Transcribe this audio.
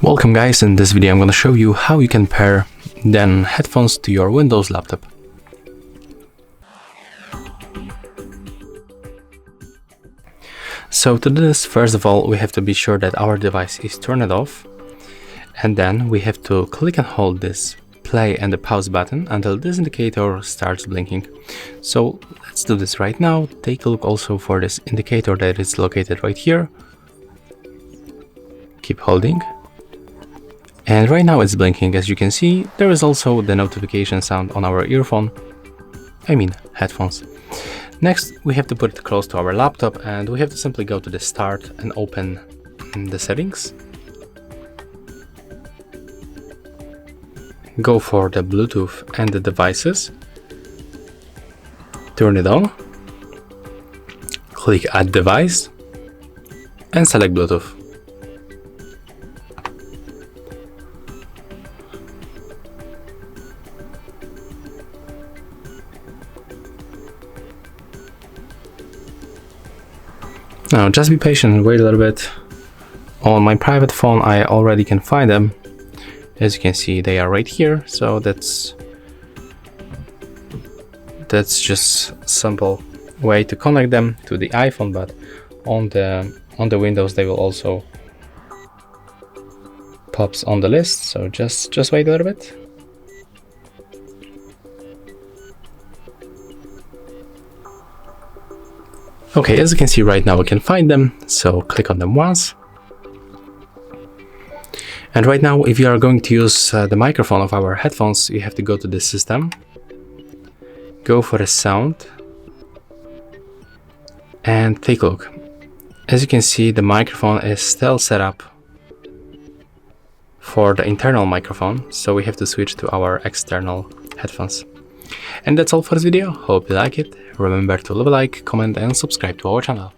Welcome guys, in this video I'm going to show you how you can pair DENON headphones to your Windows laptop. So to do this, first of all, we have to be sure that our device is turned off, and then we have to click and hold this play and the pause button until this indicator starts blinking. So let's do this right now. Take a look also for this indicator that is located right here. Keep holding. And right now it's blinking. As you can see, there is also the notification sound on our headphones. Next, we have to put it close to our laptop, and we have to simply go to the start and open the settings. Go for the Bluetooth and the devices. Turn it on. Click Add Device and select Bluetooth. Now just be patient and wait a little bit. On my private phone I already can find them. As you can see, they are right here, so that's just simple way to connect them to the iPhone, but on the Windows they will also pops on the list, so just wait a little bit. Okay, as you can see right now we can find them, so click on them once. And right now, if you are going to use the microphone of our headphones, you have to go to the system, go for the sound, and take a look. As you can see, the microphone is still set up for the internal microphone, so we have to switch to our external headphones. And that's all for this video. Hope you like it. Remember to leave a like, comment and subscribe to our channel.